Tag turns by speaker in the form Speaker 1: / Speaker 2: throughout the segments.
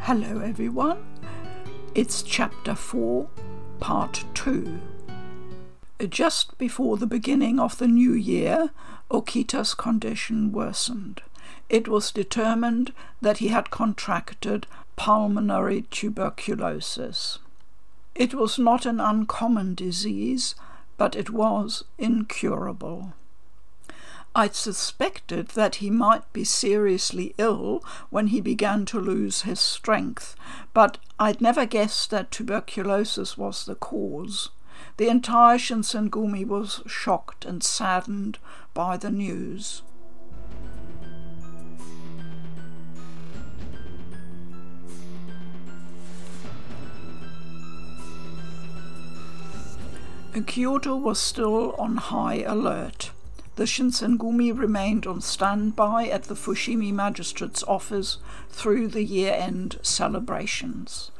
Speaker 1: Hello everyone, it's chapter 4, part 2. Just before the beginning of the new year, Okita's condition worsened. It was determined that he had contracted pulmonary tuberculosis. It was not an uncommon disease, but it was incurable. I'd suspected that he might be seriously ill when he began to lose his strength, but I'd never guessed that tuberculosis was the cause. The entire Shinsengumi was shocked and saddened by the news. Kyoto was still on high alert. The Shinsengumi remained on standby at the Fushimi magistrate's office through the year-end celebrations.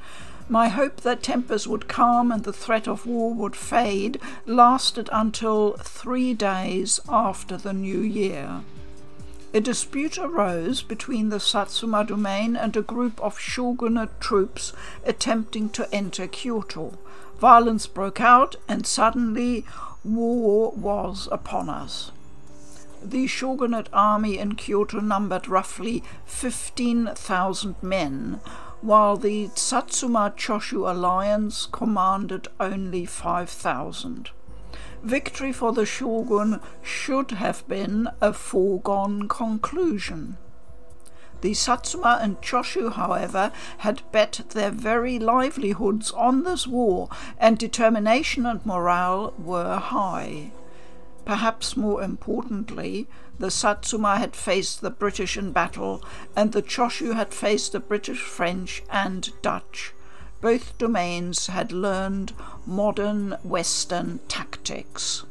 Speaker 1: My hope that tempers would calm and the threat of war would fade lasted until 3 days after the new year. A dispute arose between the Satsuma domain and a group of shogunate troops attempting to enter Kyoto. Violence broke out and suddenly war was upon us. The shogunate army in Kyoto numbered roughly 15,000 men, while the Satsuma Choshu alliance commanded only 5,000. Victory for the shogun should have been a foregone conclusion. The Satsuma and Choshu, however, had bet their very livelihoods on this war, and determination and morale were high. Perhaps more importantly, the Satsuma had faced the British in battle, and the Choshu had faced the British, French, and Dutch. Both domains had learned modern Western tactics.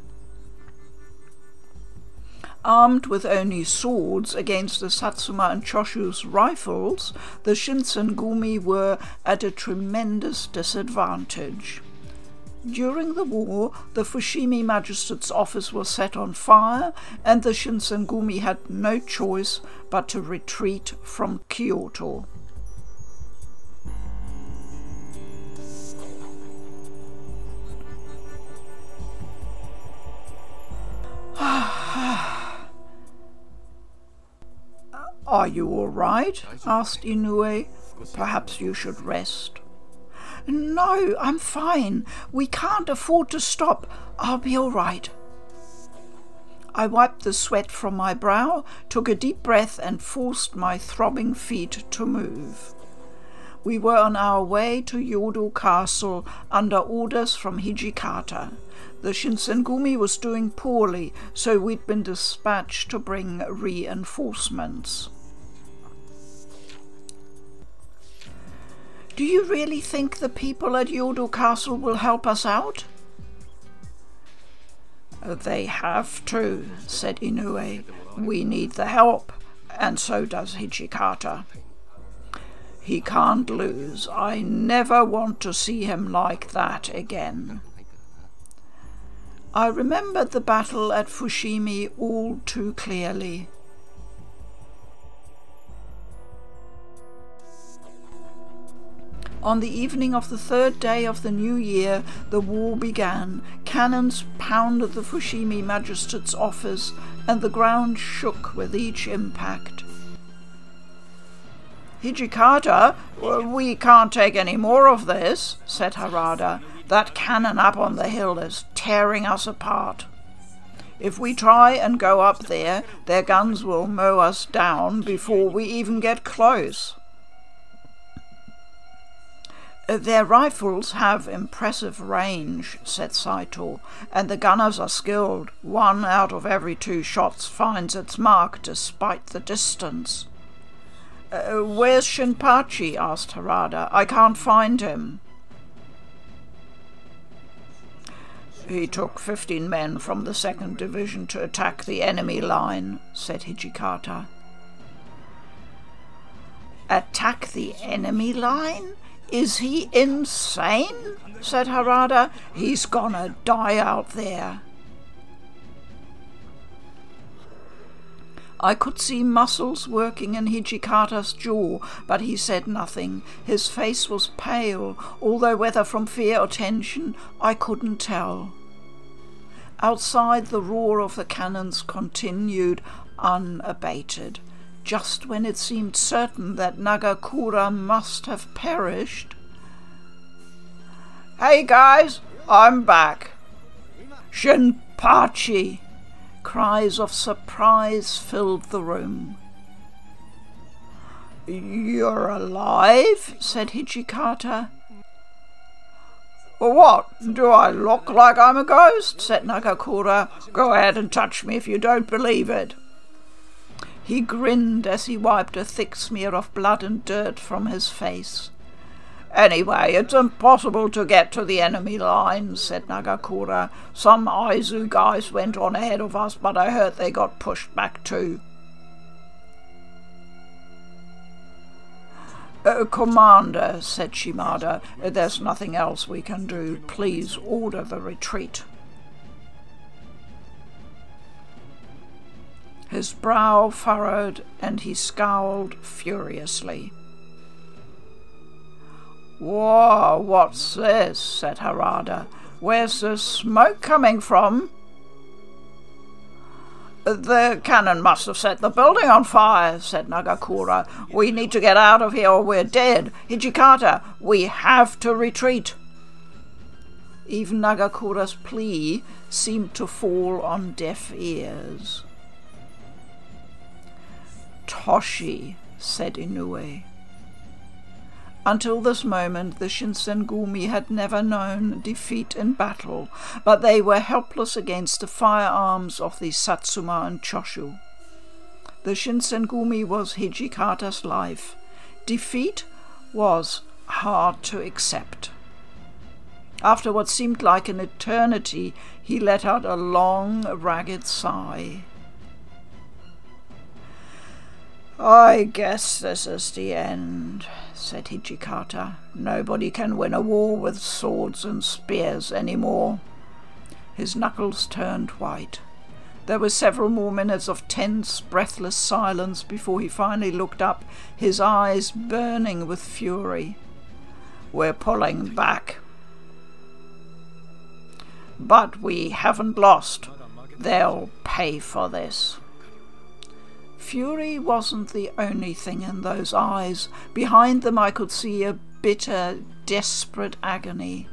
Speaker 1: Armed with only swords against the Satsuma and Choshu's rifles, the Shinsengumi were at a tremendous disadvantage. During the war, the Fushimi magistrate's office was set on fire, and the Shinsengumi had no choice but to retreat from Kyoto. "Are you all right?" asked Inoue. "Perhaps you should rest." "No, I'm fine. We can't afford to stop. I'll be all right." I wiped the sweat from my brow, took a deep breath, and forced my throbbing feet to move. We were on our way to Yodo Castle under orders from Hijikata. The Shinsengumi was doing poorly, so we'd been dispatched to bring reinforcements. "Do you really think the people at Yodo Castle will help us out?" "They have to," said Inoue. "We need the help, and so does Hijikata. He can't lose. I never want to see him like that again." I remembered the battle at Fushimi all too clearly. On the evening of the 3rd day of the new year, the war began. Cannons pounded the Fushimi magistrate's office, and the ground shook with each impact. "Hijikata, we can't take any more of this," said Harada. "That cannon up on the hill is tearing us apart. If we try and go up there, their guns will mow us down before we even get close." "Their rifles have impressive range," said Saito, "and the gunners are skilled. 1 out of every 2 shots finds its mark despite the distance." "Where's Shinpachi?" asked Harada. "I can't find him." "He took 15 men from the 2nd Division to attack the enemy line," said Hijikata. "Attack the enemy line? Is he insane?" said Harada. "He's gonna die out there." I could see muscles working in Hijikata's jaw, but he said nothing. His face was pale, although whether from fear or tension, I couldn't tell. Outside, the roar of the cannons continued unabated. Just when it seemed certain that Nagakura must have perished. "Hey guys, I'm back." "Shinpachi!" Cries of surprise filled the room. "You're alive?" said Hijikata. "What? Do I look like I'm a ghost?" said Nagakura. "Go ahead and touch me if you don't believe it." He grinned as he wiped a thick smear of blood and dirt from his face. "Anyway, it's impossible to get to the enemy lines," said Nagakura. "Some Aizu guys went on ahead of us, but I heard they got pushed back too." "Commander," said Shimada, "there's nothing else we can do. Please order the retreat." His brow furrowed and he scowled furiously. "Whoa, what's this?" said Harada. "Where's the smoke coming from?" "The cannon must have set the building on fire," said Nagakura. "We need to get out of here or we're dead. Hijikata, we have to retreat." Even Nagakura's plea seemed to fall on deaf ears. "Toshi," said Inoue. Until this moment, the Shinsengumi had never known defeat in battle, but they were helpless against the firearms of the Satsuma and Choshu. The Shinsengumi was Hijikata's life. Defeat was hard to accept. After what seemed like an eternity, he let out a long, ragged sigh. "I guess this is the end," said Hijikata. "Nobody can win a war with swords and spears anymore." His knuckles turned white. There were several more minutes of tense, breathless silence before he finally looked up, his eyes burning with fury. "We're pulling back. But we haven't lost. They'll pay for this." Fury wasn't the only thing in those eyes. Behind them I could see a bitter, desperate agony.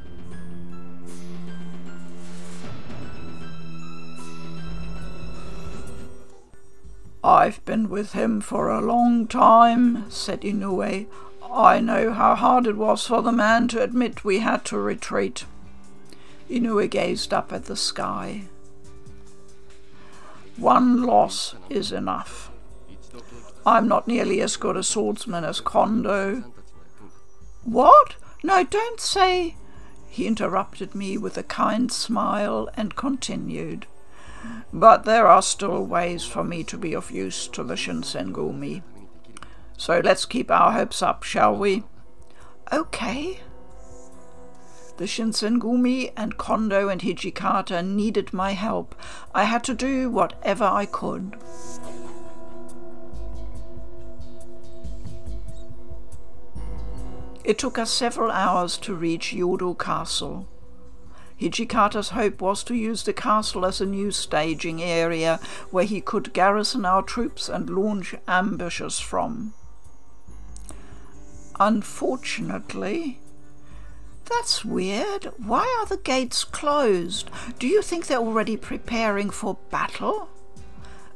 Speaker 1: "I've been with him for a long time," said Inoue. "I know how hard it was for the man to admit we had to retreat." Inoue gazed up at the sky. "One loss is enough. I'm not nearly as good a swordsman as Kondo." "What? No, don't say—" He interrupted me with a kind smile and continued. "But there are still ways for me to be of use to the Shinsengumi. So let's keep our hopes up, shall we?" "Okay." The Shinsengumi and Kondo and Hijikata needed my help. I had to do whatever I could. It took us several hours to reach Yodo Castle. Hijikata's hope was to use the castle as a new staging area where he could garrison our troops and launch ambushes from. Unfortunately, that's weird. Why are the gates closed? Do you think they're already preparing for battle?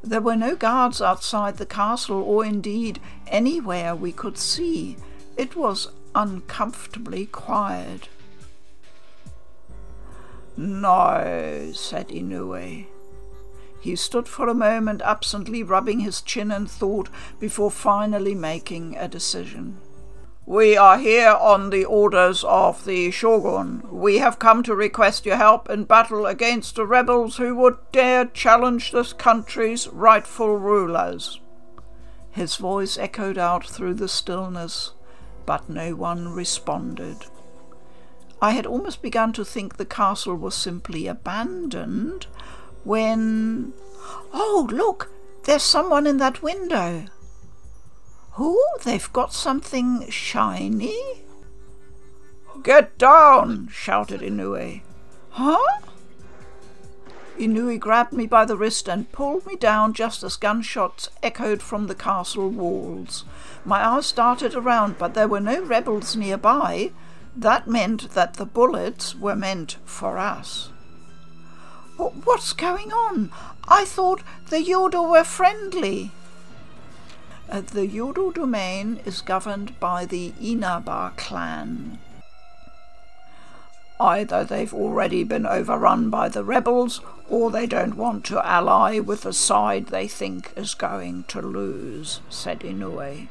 Speaker 1: There were no guards outside the castle or indeed anywhere we could see. It was uncomfortably quiet. "No," said Inoue. He stood for a moment absently rubbing his chin in thought before finally making a decision. "We are here on the orders of the Shogun. We have come to request your help in battle against the rebels who would dare challenge this country's rightful rulers." His voice echoed out through the stillness, but no one responded. I had almost begun to think the castle was simply abandoned when... "Oh, look! There's someone in that window. Who? They've got something shiny? Get down, shouted Inoue. Huh? Inoue grabbed me by the wrist and pulled me down just as gunshots echoed from the castle walls. My eyes darted around, but there were no rebels nearby. That meant that the bullets were meant for us. What's going on? I thought the Yodo were friendly. The Yodo domain is governed by the Inaba clan. Either they've already been overrun by the rebels, or they don't want to ally with the side they think is going to lose, said Inoue.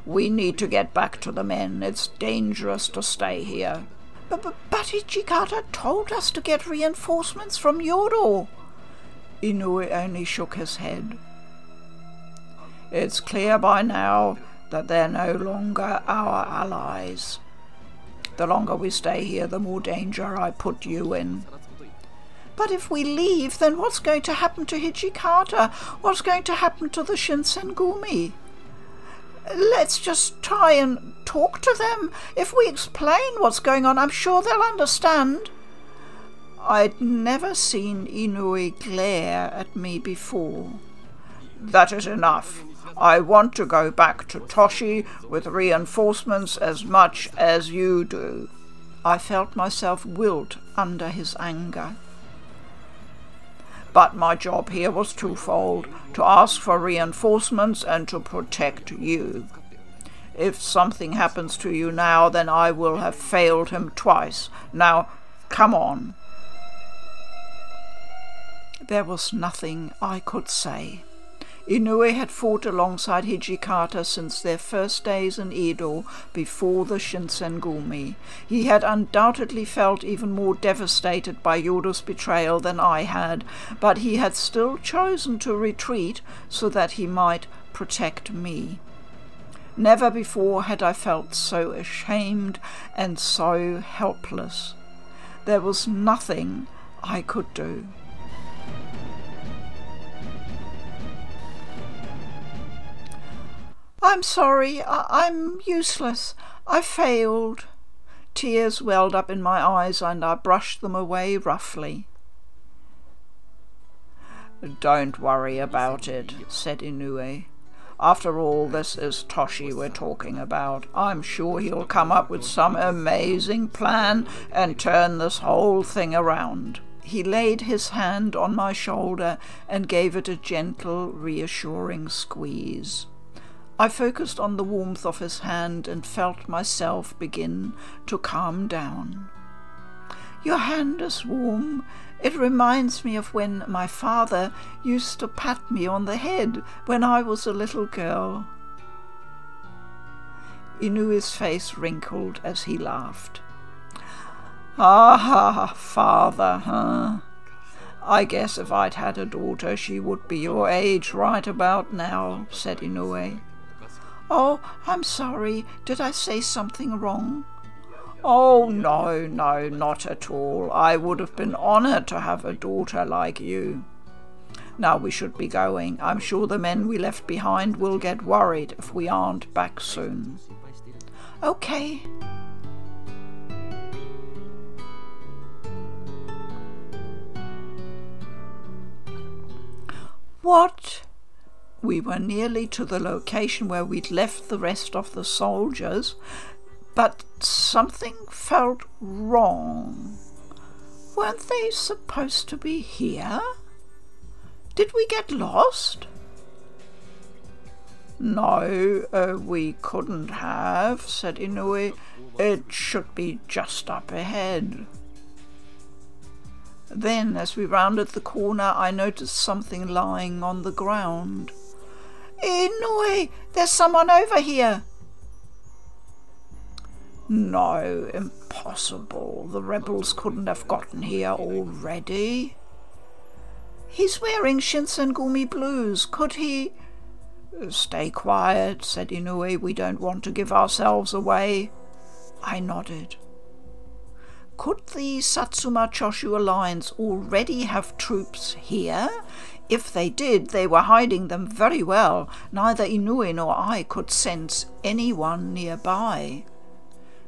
Speaker 1: We need to get back to the men. It's dangerous to stay here. But Hijikata told us to get reinforcements from Yodo. Inoue only shook his head. It's clear by now that they're no longer our allies. The longer we stay here, the more danger I put you in. But if we leave, then what's going to happen to Hijikata? What's going to happen to the Shinsengumi? Let's just try and talk to them. If we explain what's going on, I'm sure they'll understand. I'd never seen Inoue glare at me before. That is enough. I want to go back to Toshi with reinforcements as much as you do. I felt myself wilt under his anger. But my job here was twofold, to ask for reinforcements and to protect you. If something happens to you now, then I will have failed him twice. Now, come on. There was nothing I could say. Inoue had fought alongside Hijikata since their first days in Edo before the Shinsengumi. He had undoubtedly felt even more devastated by Yodo's betrayal than I had, but he had still chosen to retreat so that he might protect me. Never before had I felt so ashamed and so helpless. There was nothing I could do. I'm sorry, I'm useless. I failed. Tears welled up in my eyes and I brushed them away roughly. Don't worry about it, said Inoue. After all, this is Toshi we're talking about. I'm sure he'll come up with some amazing plan and turn this whole thing around. He laid his hand on my shoulder and gave it a gentle, reassuring squeeze. I focused on the warmth of his hand and felt myself begin to calm down. Your hand is warm. It reminds me of when my father used to pat me on the head when I was a little girl. Inoue's face wrinkled as he laughed. Ah, father, huh? I guess if I'd had a daughter, she would be your age right about now, said Inoue. Oh, I'm sorry. Did I say something wrong? Oh, no, not at all. I would have been honoured to have a daughter like you. Now we should be going. I'm sure the men we left behind will get worried if we aren't back soon. Okay. What? We were nearly to the location where we'd left the rest of the soldiers, but something felt wrong. Weren't they supposed to be here? Did we get lost? No, we couldn't have, said Inoue. It should be just up ahead. Then, as we rounded the corner, I noticed something lying on the ground. Inoue, there's someone over here. No, impossible. The rebels couldn't have gotten here already. He's wearing Shinsengumi blues. Could he... Stay quiet, said Inoue. We don't want to give ourselves away. I nodded. Could the Satsuma Choshu Alliance already have troops here? If they did, they were hiding them very well. Neither Inoue nor I could sense anyone nearby.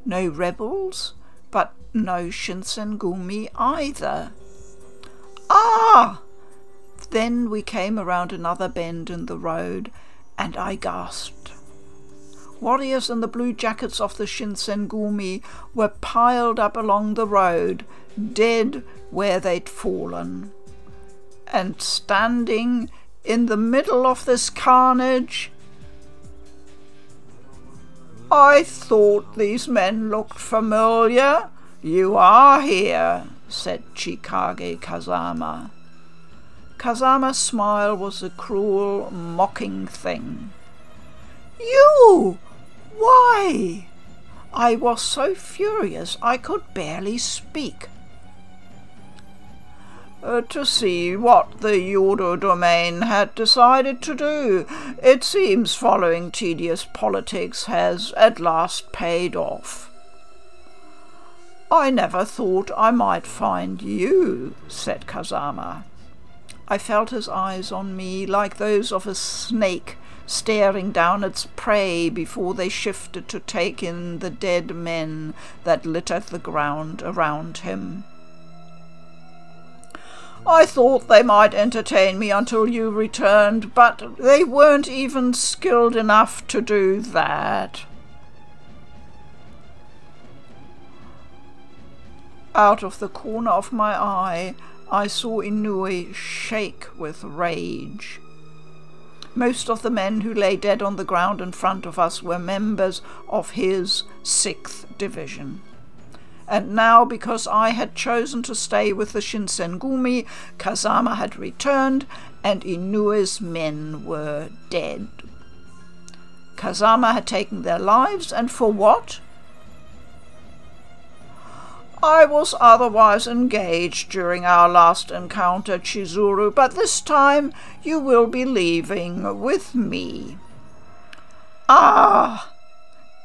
Speaker 1: No rebels, but no Shinsengumi either. Ah! Then we came around another bend in the road, and I gasped. Warriors in the blue jackets of the Shinsengumi were piled up along the road, dead where they'd fallen. And standing in the middle of this carnage, I thought these men looked familiar. You are here, said Chikage Kazama. Kazama's smile was a cruel, mocking thing. You! Why? I was so furious I could barely speak. To see what the Yodo domain had decided to do. It seems following tedious politics has at last paid off. I never thought I might find you, said Kazama. I felt his eyes on me like those of a snake staring down its prey before they shifted to take in the dead men that littered the ground around him. I thought they might entertain me until you returned, but they weren't even skilled enough to do that. Out of the corner of my eye, I saw Inoue shake with rage. Most of the men who lay dead on the ground in front of us were members of his 6th Division. And now, because I had chosen to stay with the Shinsengumi, Kazama had returned, and Inoue's men were dead. Kazama had taken their lives, and for what? I was otherwise engaged during our last encounter, Chizuru, but this time you will be leaving with me. Ah!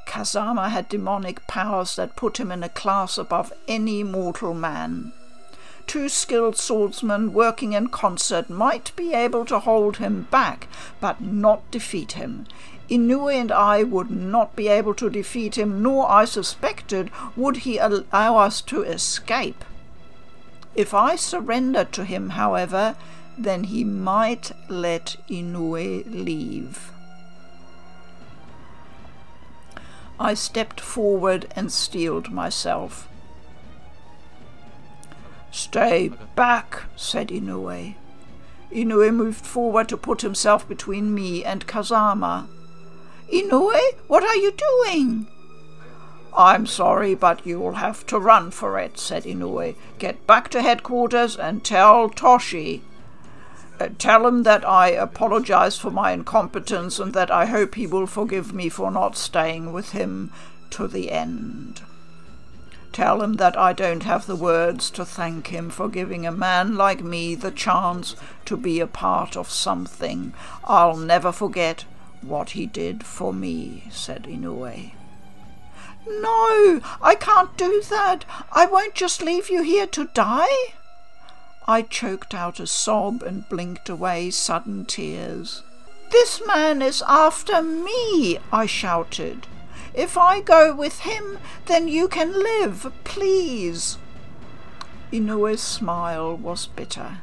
Speaker 1: Kazama had demonic powers that put him in a class above any mortal man. 2 skilled swordsmen working in concert might be able to hold him back, but not defeat him. Inoue and I would not be able to defeat him, nor, I suspected, would he allow us to escape. If I surrendered to him, however, then he might let Inoue leave. I stepped forward and steeled myself. "Stay back," said Inoue. Inoue moved forward to put himself between me and Kazama. "Inoue, what are you doing?" "I'm sorry, but you'll have to run for it," said Inoue. "Get back to headquarters and tell Toshi. Tell him that I apologize for my incompetence and that I hope he will forgive me for not staying with him to the end. Tell him that I don't have the words to thank him for giving a man like me the chance to be a part of something. I'll never forget what he did for me," said Inoue. "No, I can't do that. I won't just leave you here to die." I choked out a sob and blinked away sudden tears. "This man is after me," I shouted. "If I go with him, then you can live, please." Inoue's smile was bitter.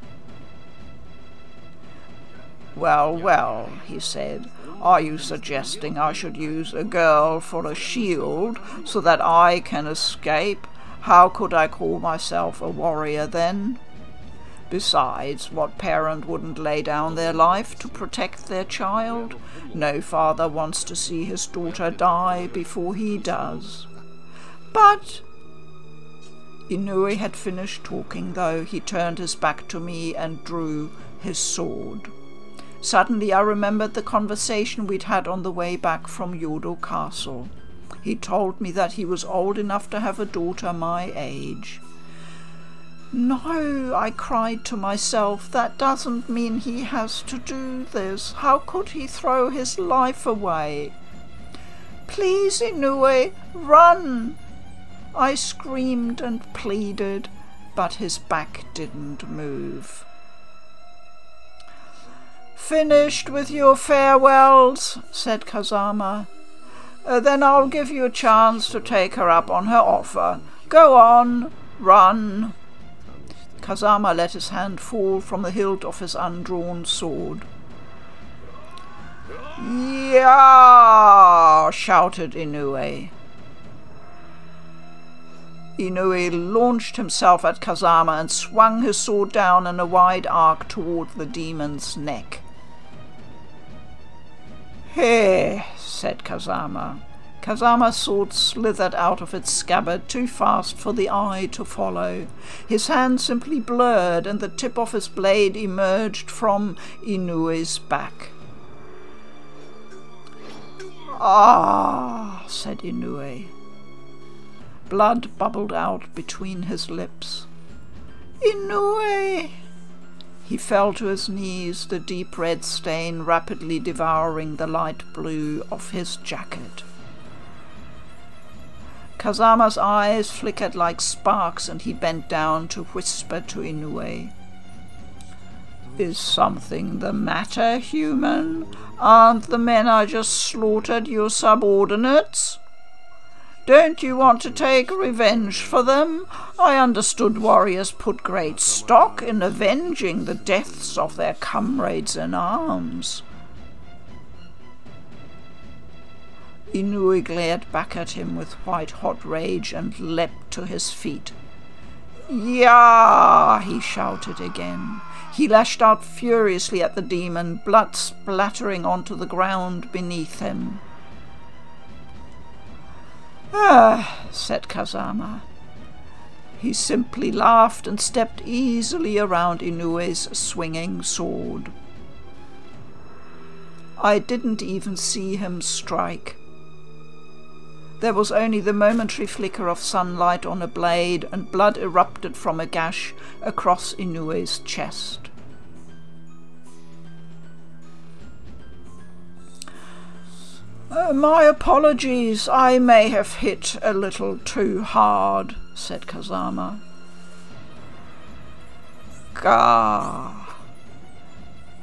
Speaker 1: "Well, well," he said, "are you suggesting I should use a girl for a shield so that I can escape? How could I call myself a warrior then? Besides, what parent wouldn't lay down their life to protect their child? No father wants to see his daughter die before he does." "But—" Inoue had finished talking, though. He turned his back to me and drew his sword. Suddenly I remembered the conversation we'd had on the way back from Yodo Castle. He told me that he was old enough to have a daughter my age. "No," I cried to myself, "that doesn't mean he has to do this. How could he throw his life away?" "Please, Inoue, run!" I screamed and pleaded, but his back didn't move. "Finished with your farewells," said Kazama. "Then I'll give you a chance to take her up on her offer. Go on, run." Kazama let his hand fall from the hilt of his undrawn sword. "Yeah!" shouted Inoue. Inoue launched himself at Kazama and swung his sword down in a wide arc toward the demon's neck. "Hey," said Kazama. Kazama's sword slithered out of its scabbard too fast for the eye to follow. His hand simply blurred and the tip of his blade emerged from Inoue's back. "Ah," said Inoue. Blood bubbled out between his lips. "Inoue!" He fell to his knees, the deep red stain rapidly devouring the light blue of his jacket. Kazama's eyes flickered like sparks and he bent down to whisper to Inoue. "Is something the matter, human? Aren't the men I just slaughtered your subordinates? Don't you want to take revenge for them? I understood warriors put great stock in avenging the deaths of their comrades in arms." Inoue glared back at him with white-hot rage and leapt to his feet. "Yeah!" he shouted again. He lashed out furiously at the demon, blood splattering onto the ground beneath him. "Ah," said Kazama. He simply laughed and stepped easily around Inoue's swinging sword. I didn't even see him strike. There was only the momentary flicker of sunlight on a blade, and blood erupted from a gash across Inoue's chest. "My apologies, I may have hit a little too hard," said Kazama. "Gah!"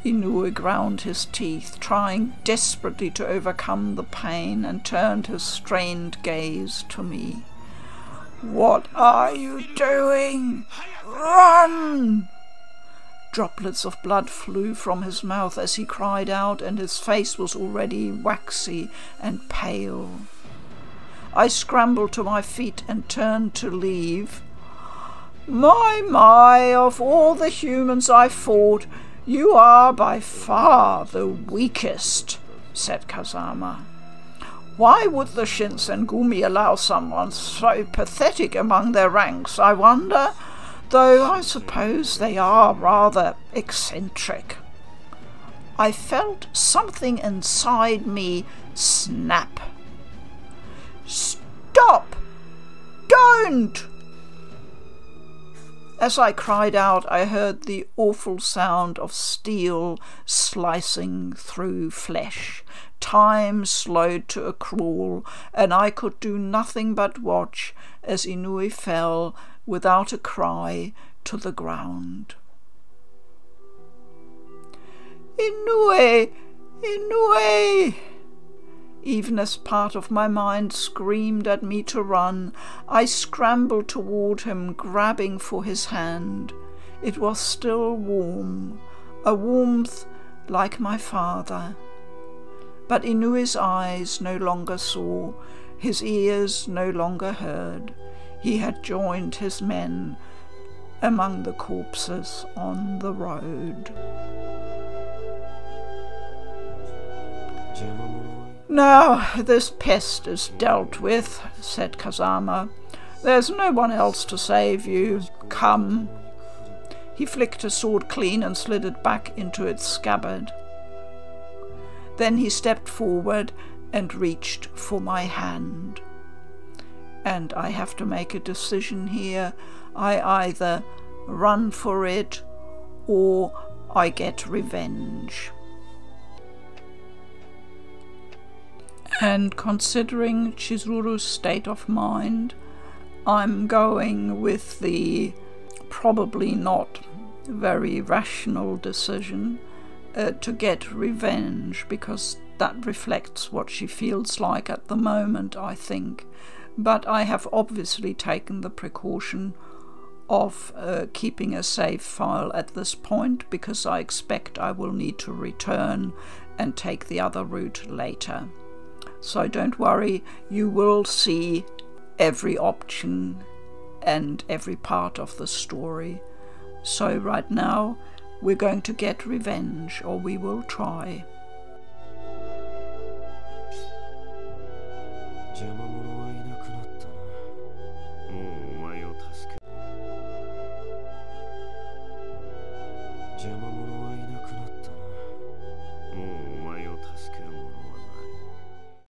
Speaker 1: Inoue ground his teeth, trying desperately to overcome the pain, and turned his strained gaze to me. "What are you doing? Run!" Droplets of blood flew from his mouth as he cried out, and his face was already waxy and pale. I scrambled to my feet and turned to leave. My, of all the humans I fought, you are by far the weakest," said Kazama. "Why would the Shinsengumi allow someone so pathetic among their ranks, I wonder? Though I suppose they are rather eccentric." I felt something inside me snap. "Stop! Don't!" As I cried out, I heard the awful sound of steel slicing through flesh. Time slowed to a crawl, and I could do nothing but watch as Inoue fell without a cry to the ground. "Inoue! Inoue!" Even as part of my mind screamed at me to run, I scrambled toward him, grabbing for his hand. It was still warm, a warmth like my father. But Inoue's eyes no longer saw, his ears no longer heard. He had joined his men among the corpses on the road. "Now this pest is dealt with," said Kazama. "There's no one else to save you. Come." He flicked his sword clean and slid it back into its scabbard. Then he stepped forward and reached for my hand. And I have to make a decision here. I either run for it or I get revenge. And considering Chizuru's state of mind, I'm going with the probably not very rational decision to get revenge, because that reflects what she feels like at the moment, I think. But I have obviously taken the precaution of keeping a save file at this point, because I expect I will need to return and take the other route later. So don't worry, you will see every option and every part of the story. So right now we're going to get revenge, or we will try.